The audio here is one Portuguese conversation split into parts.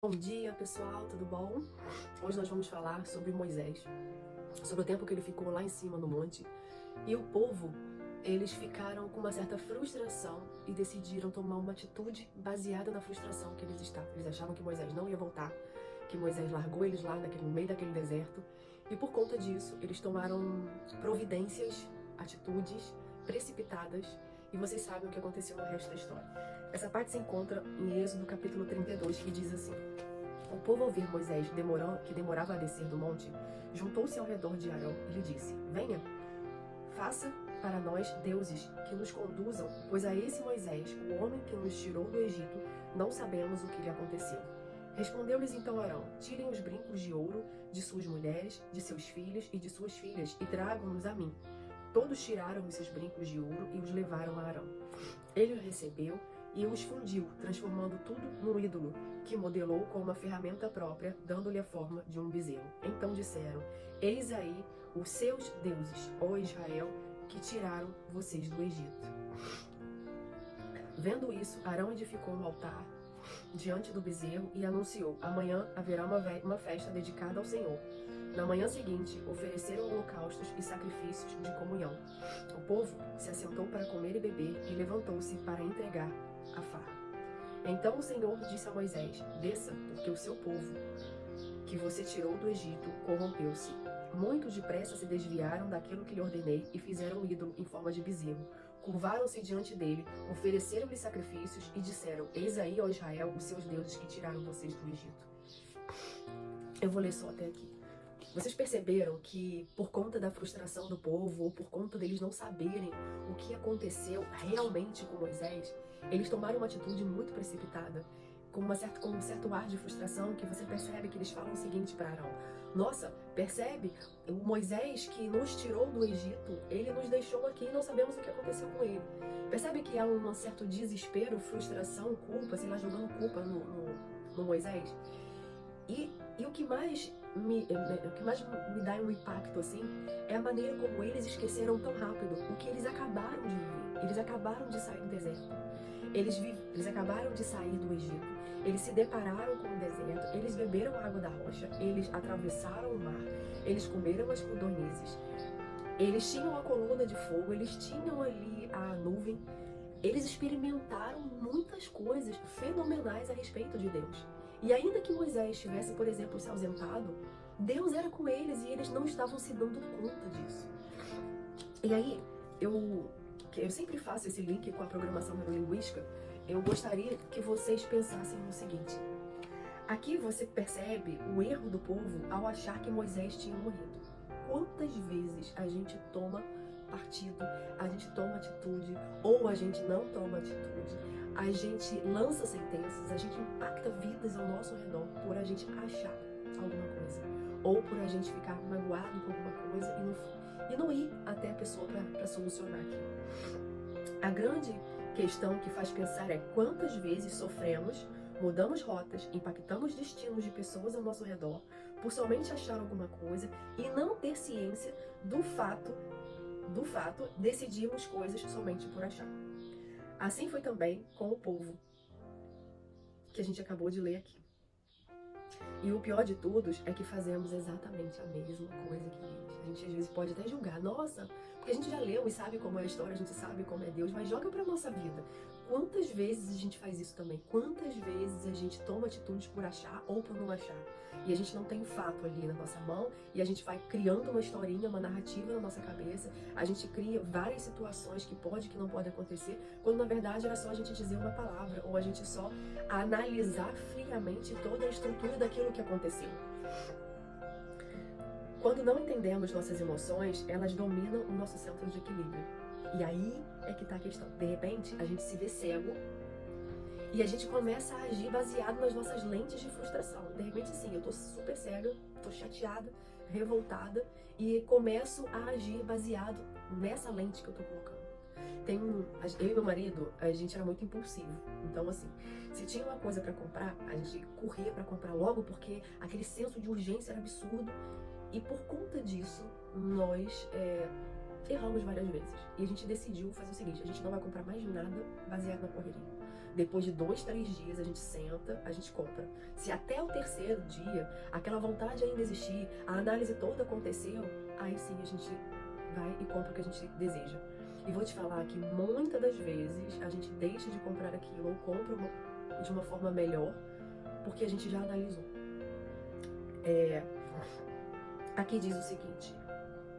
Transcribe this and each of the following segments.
Bom dia, pessoal, tudo bom? Hoje nós vamos falar sobre Moisés, sobre o tempo que ele ficou lá em cima no monte. E o povo, eles ficaram com uma certa frustração e decidiram tomar uma atitude baseada na frustração que eles estavam. Eles achavam que Moisés não ia voltar, que Moisés largou eles lá no meio daquele deserto. E por conta disso, eles tomaram providências, atitudes precipitadas. E vocês sabem o que aconteceu no resto da história. Essa parte se encontra em Êxodo capítulo 32, que diz assim: O povo, ao ouvir Moisés que demorava a descer do monte, juntou-se ao redor de Arão e lhe disse: Venha, faça para nós deuses que nos conduzam, pois a esse Moisés, o homem que nos tirou do Egito, não sabemos o que lhe aconteceu. Respondeu-lhes então Arão: Tirem os brincos de ouro de suas mulheres, de seus filhos e de suas filhas e tragam-nos a mim. Todos tiraram os seus brincos de ouro e os levaram a Arão. Ele os recebeu e os fundiu, transformando tudo num ídolo, que modelou com uma ferramenta própria, dando-lhe a forma de um bezerro. Então disseram: Eis aí os seus deuses, ó Israel, que tiraram vocês do Egito. Vendo isso, Arão edificou um altar diante do bezerro e anunciou: Amanhã haverá uma festa dedicada ao Senhor. Na manhã seguinte, ofereceram holocaustos e sacrifícios de comunhão. O povo se assentou para comer e beber e levantou-se para entregar a farra. Então o Senhor disse a Moisés: Desça, porque o seu povo, que você tirou do Egito, corrompeu-se. Muito depressa se desviaram daquilo que lhe ordenei e fizeram um ídolo em forma de bezerro. Curvaram-se diante dele, ofereceram-lhe sacrifícios e disseram: Eis aí, ó Israel, os seus deuses que tiraram vocês do Egito. Eu vou ler só até aqui. Vocês perceberam que por conta da frustração do povo, ou por conta deles não saberem o que aconteceu realmente com Moisés, eles tomaram uma atitude muito precipitada, com um certo ar de frustração, que você percebe que eles falam o seguinte para Arão: Nossa, percebe? O Moisés que nos tirou do Egito, ele nos deixou aqui e não sabemos o que aconteceu com ele. Percebe que há um certo desespero, frustração, culpa, sei lá, jogando culpa no Moisés? E o que mais me dá um impacto assim é a maneira como eles esqueceram tão rápido o que eles acabaram de viver. Eles acabaram de sair do deserto. Eles acabaram de sair do Egito. Eles se depararam com o deserto. Eles beberam a água da rocha. Eles atravessaram o mar. Eles comeram as codornizes. Eles tinham a coluna de fogo. Eles tinham ali a nuvem. Eles experimentaram muitas coisas fenomenais a respeito de Deus. E ainda que Moisés tivesse, por exemplo, se ausentado, Deus era com eles e eles não estavam se dando conta disso. E aí, eu sempre faço esse link com a programação neurolinguística. Eu gostaria que vocês pensassem no seguinte: aqui você percebe o erro do povo ao achar que Moisés tinha morrido. Quantas vezes a gente toma partido, a gente toma atitude, ou a gente não toma atitude, a gente lança sentenças, a gente impacta vidas ao nosso redor por a gente achar alguma coisa, ou por a gente ficar magoado com alguma coisa e não ir até a pessoa para solucionar aquilo. A grande questão que faz pensar é quantas vezes sofremos, mudamos rotas, impactamos destinos de pessoas ao nosso redor por somente achar alguma coisa e não ter ciência do fato, decidimos coisas somente por achar. Assim foi também com o povo que a gente acabou de ler aqui. E o pior de todos é que fazemos exatamente a mesma coisa que eles. A gente às vezes pode até julgar: nossa, porque a gente já leu e sabe como é a história, a gente sabe como é Deus, mas joga pra nossa vida. Quantas vezes a gente faz isso também? Quantas vezes a gente toma atitudes por achar ou por não achar? E a gente não tem fato ali na nossa mão e a gente vai criando uma historinha, uma narrativa na nossa cabeça. A gente cria várias situações que pode e que não pode acontecer, quando na verdade era só a gente dizer uma palavra ou a gente só analisar friamente toda a estrutura daquilo que aconteceu. Quando não entendemos nossas emoções, elas dominam o nosso centro de equilíbrio. E aí é que tá a questão. De repente, a gente se vê cego e a gente começa a agir baseado nas nossas lentes de frustração. De repente, sim, eu tô super cega, tô chateada, revoltada e começo a agir baseado nessa lente que eu tô colocando. Eu e meu marido, a gente era muito impulsivo. Então, assim, se tinha uma coisa pra comprar, a gente corria pra comprar logo porque aquele senso de urgência era absurdo. E por conta disso, nós erramos várias vezes. E a gente decidiu fazer o seguinte: a gente não vai comprar mais nada baseado na correria. Depois de 2, 3 dias, a gente senta, a gente compra. Se até o terceiro dia, aquela vontade ainda existir, a análise toda aconteceu, aí sim a gente vai e compra o que a gente deseja. E vou te falar que muitas das vezes a gente deixa de comprar aquilo ou compra de uma forma melhor, porque a gente já analisou. Aqui diz o seguinte: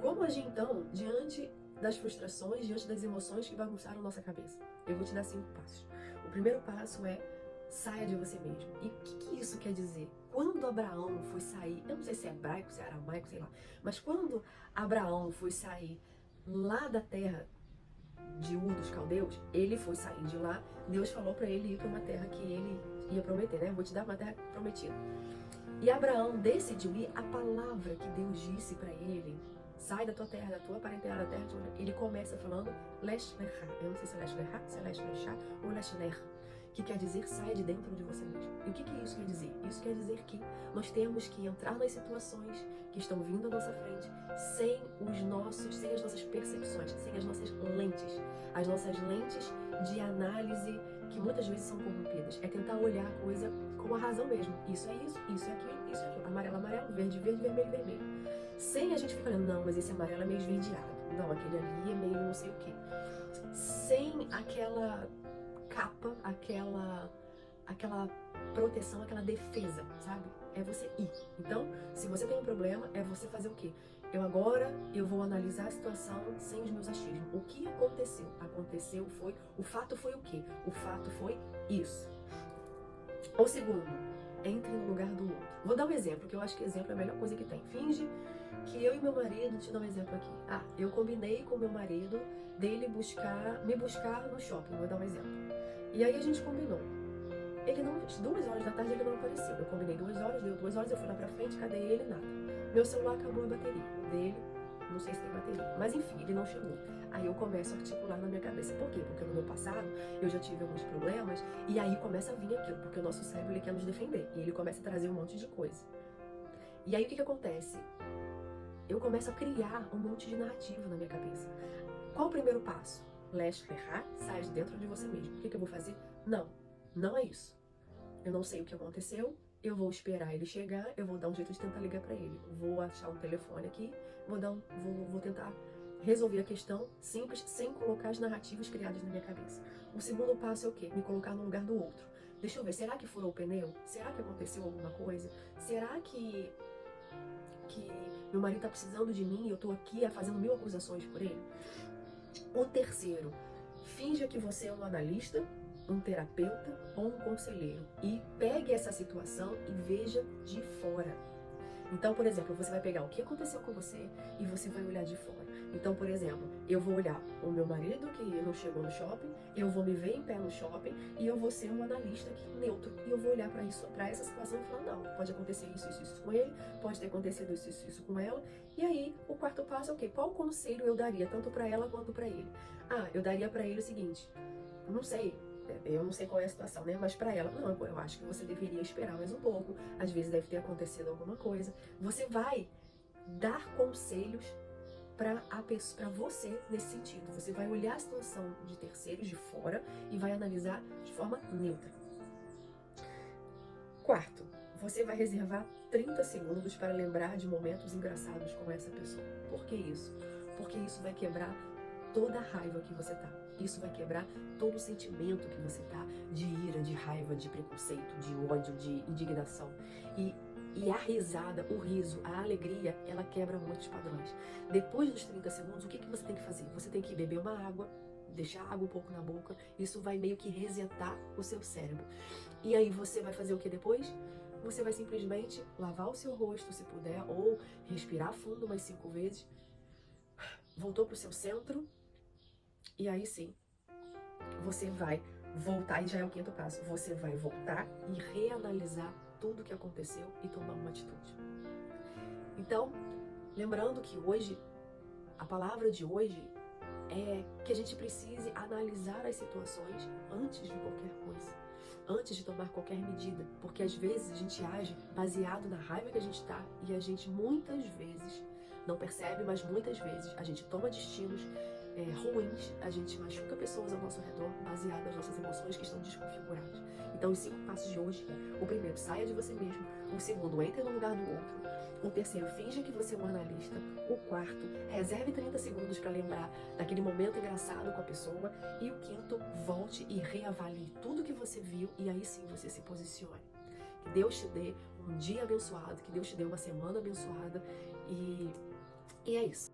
como agir então diante das frustrações, diante das emoções que bagunçaram nossa cabeça? Eu vou te dar 5 passos. O primeiro passo é: saia de você mesmo. E o que isso quer dizer? Quando Abraão foi sair, eu não sei se é hebraico, se é aramaico, sei lá, mas quando Abraão foi sair lá da terra de Ur dos Caldeus, ele foi sair de lá, Deus falou para ele ir para uma terra que ele ia prometer, né? Vou te dar uma terra prometida. E Abraão decidiu ir, a palavra que Deus disse para ele: sai da tua terra, da tua parentela, da terra de onde... Ele começa falando Lesh Lecha. Eu não sei se é Lesh Lecha, se é Lesh Lecha ou Lesh Lecha, que quer dizer saia de dentro de você mesmo. E o que isso quer dizer? Isso quer dizer que nós temos que entrar nas situações que estão vindo à nossa frente sem as nossas percepções, sem as nossas lentes de análise que muitas vezes são corrompidas. É tentar olhar a coisa com a razão mesmo. Isso é isso, isso é aquilo, isso é aquilo. Amarelo, amarelo, verde, verde, vermelho, vermelho. Sem a gente ficar olhando, não, mas esse amarelo é meio esverdeado. Não, aquele ali é meio não sei o quê. Sem aquela capa, aquela proteção, aquela defesa, sabe? É você ir. Então, se você tem um problema, é você fazer o quê? Eu vou analisar a situação sem os meus achismos. O que aconteceu? O fato foi o quê? O fato foi isso. O segundo, entre no lugar do outro. Vou dar um exemplo, que eu acho que exemplo é a melhor coisa que tem. Finge que eu e meu marido, te dar um exemplo aqui. Eu combinei com meu marido dele me buscar no shopping, vou dar um exemplo. E aí a gente combinou. Ele não, 2 horas da tarde ele não apareceu. Eu combinei 2 horas, deu 2 horas, eu fui lá pra frente, cadê ele? Nada. Meu celular acabou a bateria. O dele, não sei se tem bateria. Mas enfim, ele não chegou. Aí eu começo a articular na minha cabeça. Por quê? Porque no meu passado eu já tive alguns problemas e aí começa a vir aquilo, porque o nosso cérebro ele quer nos defender e ele começa a trazer um monte de coisa. E aí o que acontece? Eu começo a criar um monte de narrativa na minha cabeça. Qual o primeiro passo? Lesh ferrar, sai de dentro de você mesmo. O que eu vou fazer? Não é isso. Eu não sei o que aconteceu, eu vou esperar ele chegar, eu vou dar um jeito de tentar ligar pra ele. Vou achar um telefone aqui, vou tentar resolver a questão simples, sem colocar as narrativas criadas na minha cabeça. O segundo passo é o quê? Me colocar no lugar do outro. Deixa eu ver, será que furou o pneu? Será que aconteceu alguma coisa? Será que meu marido tá precisando de mim e eu tô aqui fazendo 1000 acusações por ele? O terceiro, finja que você é um analista, um terapeuta ou um conselheiro e pegue essa situação e veja de fora. Então, por exemplo, você vai pegar o que aconteceu com você e você vai olhar de fora. Então, por exemplo, eu vou olhar o meu marido que não chegou no shopping, eu vou me ver em pé no shopping e eu vou ser um analista aqui neutro. E eu vou olhar para essa situação e falar, não, pode acontecer isso com ele, pode ter acontecido isso com ela. E aí, o quarto passo é o quê? Qual conselho eu daria, tanto para ela quanto para ele? Eu daria para ele o seguinte, não sei, eu não sei qual é a situação, né? Mas pra ela, não, eu acho que você deveria esperar mais um pouco. Às vezes deve ter acontecido alguma coisa. Você vai dar conselhos pra você nesse sentido. Você vai olhar a situação de terceiros de fora e vai analisar de forma neutra. Quarto, você vai reservar 30 segundos para lembrar de momentos engraçados com essa pessoa. Por que isso? Porque isso vai quebrar toda a raiva que você tá. Isso vai quebrar todo o sentimento que você tá, de ira, de raiva, de preconceito, de ódio, de indignação. E a risada, o riso, a alegria, ela quebra muitos padrões. Depois dos 30 segundos, o que você tem que fazer? Você tem que beber uma água, deixar a água um pouco na boca. Isso vai meio que resetar o seu cérebro. E aí você vai fazer o que depois? Você vai simplesmente lavar o seu rosto, se puder, ou respirar fundo umas 5 vezes. Voltou pro seu centro. E aí sim, você vai voltar, e já é o quinto passo, você vai voltar e reanalisar tudo o que aconteceu e tomar uma atitude. Então, lembrando que hoje, a palavra de hoje é que a gente precise analisar as situações antes de qualquer coisa, antes de tomar qualquer medida, porque às vezes a gente age baseado na raiva que a gente tá e a gente muitas vezes, não percebe, mas muitas vezes a gente toma destinos ruins, a gente machuca pessoas ao nosso redor baseado nas nossas emoções que estão desconfiguradas. Então, os 5 passos de hoje o primeiro, saia de você mesmo. O segundo, entre no lugar do outro. O terceiro, finja que você é um analista. O quarto, reserve 30 segundos para lembrar daquele momento engraçado com a pessoa. E o quinto, volte e reavalie tudo que você viu e aí sim você se posicione. Que Deus te dê um dia abençoado, que Deus te dê uma semana abençoada e é isso.